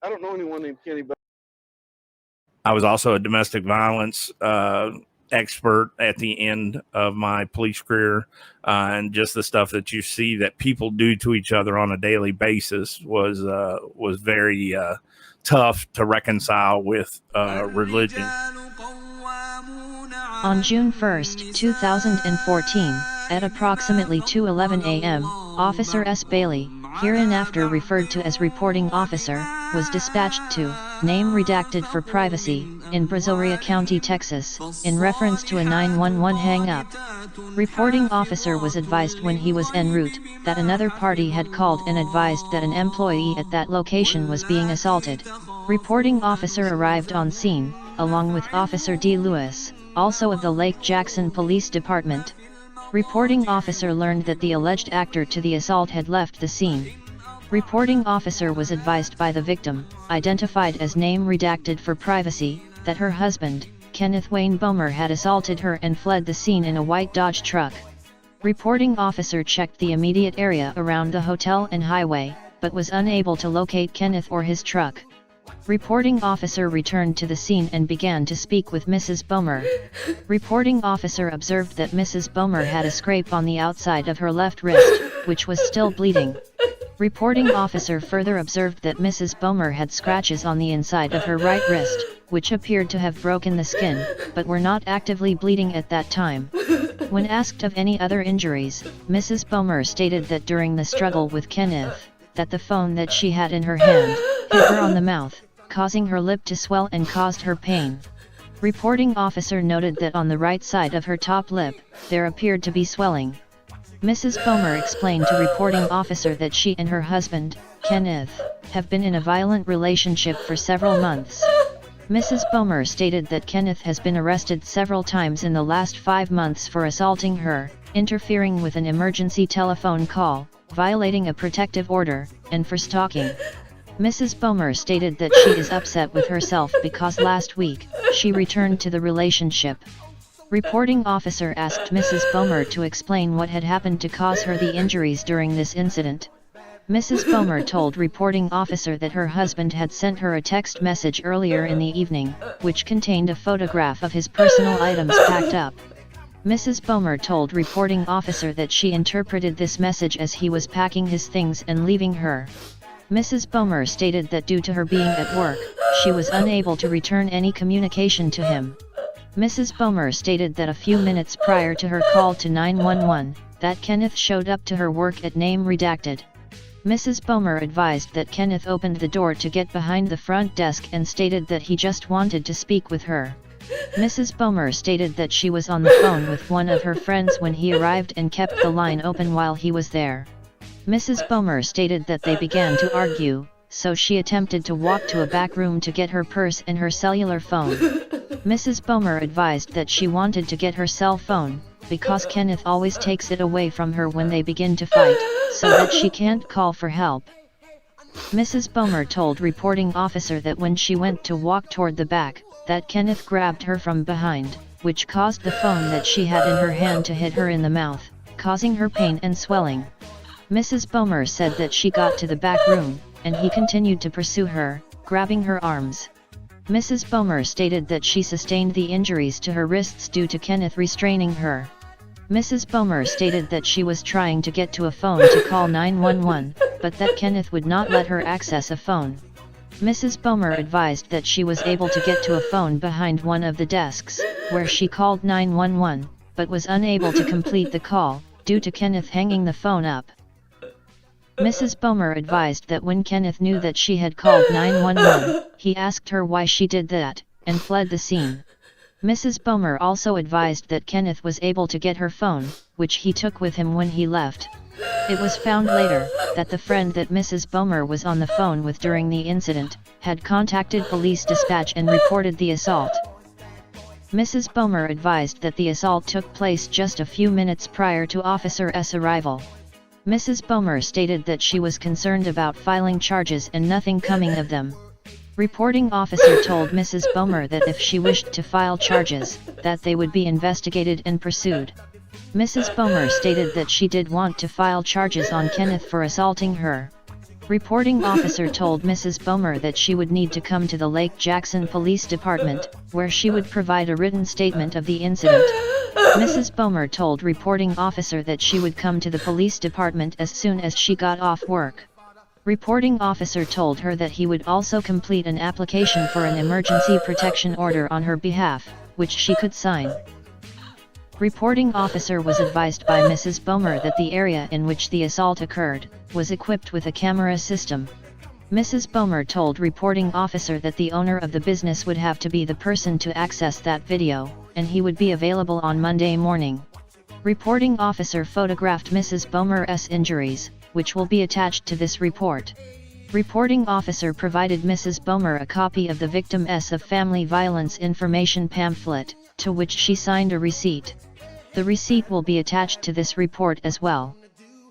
I don't know anyone named Kenny, but I was also a domestic violence expert at the end of my police career, and just the stuff that you see that people do to each other on a daily basis was very tough to reconcile with religion. On June 1, 2014, at approximately 2:11 a.m., Officer S. Bailey, hereinafter referred to as reporting officer, was dispatched to, name redacted for privacy, in Brazoria County, Texas, in reference to a 911 hang-up. Reporting officer was advised when he was en route, that another party had called and advised that an employee at that location was being assaulted. Reporting officer arrived on scene, along with Officer D. Lewis, also of the Lake Jackson Police Department. Reporting officer learned that the alleged actor to the assault had left the scene. Reporting officer was advised by the victim, identified as name redacted for privacy, that her husband, Kenneth Wayne Bomer, had assaulted her and fled the scene in a white Dodge truck. Reporting officer checked the immediate area around the hotel and highway, but was unable to locate Kenneth or his truck. Reporting officer returned to the scene and began to speak with Mrs. Bomer. Reporting officer observed that Mrs. Bomer had a scrape on the outside of her left wrist, which was still bleeding. Reporting officer further observed that Mrs. Bomer had scratches on the inside of her right wrist, which appeared to have broken the skin, but were not actively bleeding at that time. When asked of any other injuries, Mrs. Bomer stated that during the struggle with Kenneth, that the phone that she had in her hand hit her on the mouth, causing her lip to swell and caused her pain. Reporting officer noted that on the right side of her top lip, there appeared to be swelling. Mrs. Bomer explained to reporting officer that she and her husband, Kenneth, have been in a violent relationship for several months. Mrs. Bomer stated that Kenneth has been arrested several times in the last 5 months for assaulting her, interfering with an emergency telephone call, violating a protective order, and for stalking. Mrs. Bomer stated that she is upset with herself because last week, she returned to the relationship. Reporting officer asked Mrs. Bomer to explain what had happened to cause her the injuries during this incident. Mrs. Bomer told reporting officer that her husband had sent her a text message earlier in the evening, which contained a photograph of his personal items packed up. Mrs. Bomer told reporting officer that she interpreted this message as he was packing his things and leaving her. Mrs. Bomer stated that due to her being at work, she was unable to return any communication to him. Mrs. Bomer stated that a few minutes prior to her call to 911, that Kenneth showed up to her work at name redacted. Mrs. Bomer advised that Kenneth opened the door to get behind the front desk and stated that he just wanted to speak with her. Mrs. Bomer stated that she was on the phone with one of her friends when he arrived and kept the line open while he was there. Mrs. Bomer stated that they began to argue, so she attempted to walk to a back room to get her purse and her cellular phone. Mrs. Bomer advised that she wanted to get her cell phone, because Kenneth always takes it away from her when they begin to fight, so that she can't call for help. Mrs. Bomer told reporting officer that when she went to walk toward the back, that Kenneth grabbed her from behind, which caused the phone that she had in her hand to hit her in the mouth, causing her pain and swelling. Mrs. Bomer said that she got to the back room, and he continued to pursue her, grabbing her arms. Mrs. Bomer stated that she sustained the injuries to her wrists due to Kenneth restraining her. Mrs. Bomer stated that she was trying to get to a phone to call 911, but that Kenneth would not let her access a phone. Mrs. Bomer advised that she was able to get to a phone behind one of the desks, where she called 911, but was unable to complete the call, due to Kenneth hanging the phone up. Mrs. Bomer advised that when Kenneth knew that she had called 911, he asked her why she did that, and fled the scene. Mrs. Bomer also advised that Kenneth was able to get her phone, which he took with him when he left. It was found later, that the friend that Mrs. Bomer was on the phone with during the incident, had contacted police dispatch and reported the assault. Mrs. Bomer advised that the assault took place just a few minutes prior to Officer S' arrival. Mrs. Bomer stated that she was concerned about filing charges and nothing coming of them. Reporting officer told Mrs. Bomer that if she wished to file charges, that they would be investigated and pursued. Mrs. Bomer stated that she did want to file charges on Kenneth for assaulting her. Reporting officer told Mrs. Bomer that she would need to come to the Lake Jackson Police Department, where she would provide a written statement of the incident. Mrs. Bomer told reporting officer that she would come to the police department as soon as she got off work. Reporting officer told her that he would also complete an application for an emergency protection order on her behalf, which she could sign. Reporting officer was advised by Mrs. Bomer that the area in which the assault occurred was equipped with a camera system. Mrs. Bomer told reporting officer that the owner of the business would have to be the person to access that video, and he would be available on Monday morning. Reporting officer photographed Mrs. Bomer's injuries, which will be attached to this report. Reporting officer provided Mrs. Bomer a copy of the Victims of Family Violence information pamphlet, to which she signed a receipt. The receipt will be attached to this report as well.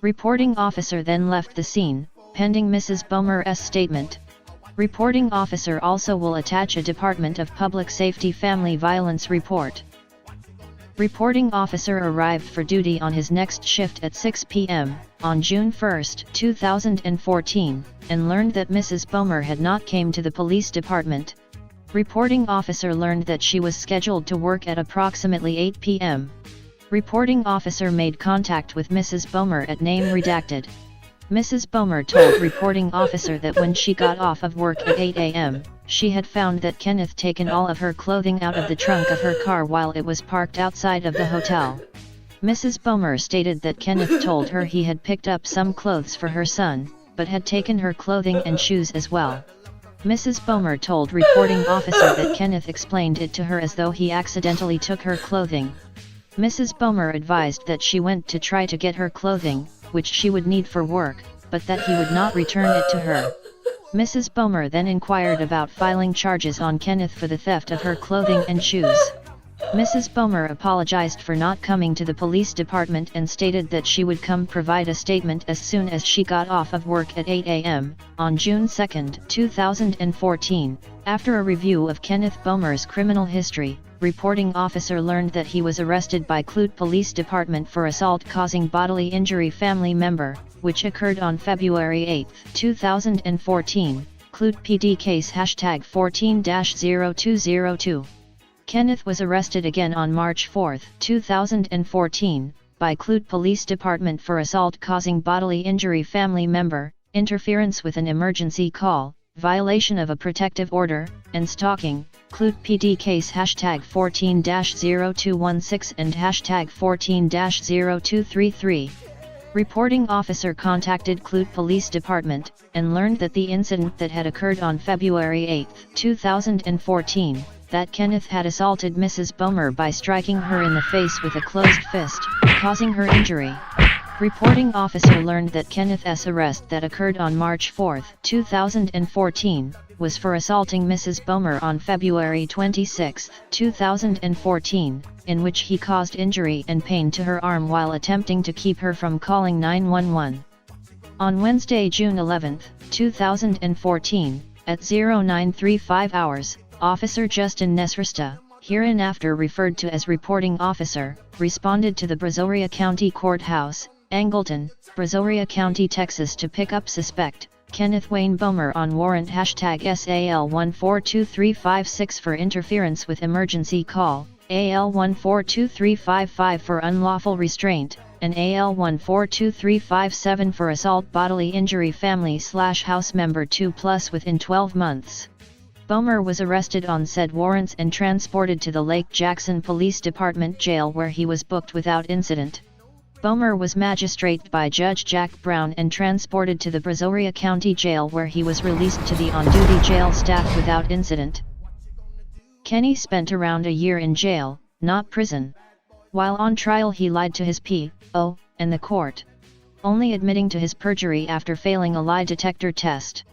Reporting officer then left the scene, pending Mrs. Bomer's statement. Reporting officer also will attach a Department of Public Safety Family Violence report. Reporting officer arrived for duty on his next shift at 6 p.m. on June 1, 2014, and learned that Mrs. Bomer had not came to the police department. Reporting officer learned that she was scheduled to work at approximately 8 p.m. Reporting officer made contact with Mrs. Bomer at name redacted. Mrs. Bomer told reporting officer that when she got off of work at 8 a.m., she had found that Kenneth taken all of her clothing out of the trunk of her car while it was parked outside of the hotel. Mrs. Bomer stated that Kenneth told her he had picked up some clothes for her son, but had taken her clothing and shoes as well. Mrs. Bomer told reporting officer that Kenneth explained it to her as though he accidentally took her clothing. Mrs. Bomer advised that she went to try to get her clothing, which she would need for work, but that he would not return it to her. Mrs. Bomer then inquired about filing charges on Kenneth for the theft of her clothing and shoes. Mrs. Bomer apologized for not coming to the police department and stated that she would come provide a statement as soon as she got off of work at 8 a.m. on June 2, 2014. After a review of Kenneth Bomer's criminal history, reporting officer learned that he was arrested by Clute Police Department for assault causing bodily injury family member, which occurred on February 8, 2014, Clute PD case #14-0202. Kenneth was arrested again on March 4, 2014, by Clute Police Department for assault causing bodily injury family member, interference with an emergency call, violation of a protective order, and stalking. Clute PD case #14-0216 and #14-0233. Reporting officer contacted Clute Police Department, and learned that the incident that had occurred on February 8, 2014, that Kenneth had assaulted Mrs. Bomer by striking her in the face with a closed fist, causing her injury. Reporting officer learned that Kenneth's arrest that occurred on March 4, 2014, was for assaulting Mrs. Bomer on February 26, 2014, in which he caused injury and pain to her arm while attempting to keep her from calling 911. On Wednesday, June 11, 2014, at 0935 hours, Officer Justin Nesrista, hereinafter referred to as reporting officer, responded to the Brazoria County Courthouse, Angleton, Brazoria County, Texas to pick up suspect Kenneth Wayne Bomer on warrant #SAL142356 for interference with emergency call, AL142355 for unlawful restraint, and AL142357 for assault bodily injury family/house member 2+ within 12 months. Bomer was arrested on said warrants and transported to the Lake Jackson Police Department jail where he was booked without incident. Bomer was magistrated by Judge Jack Brown and transported to the Brazoria County Jail where he was released to the on-duty jail staff without incident. Kenny spent around a year in jail, not prison. While on trial he lied to his P.O. and the court, only admitting to his perjury after failing a lie detector test.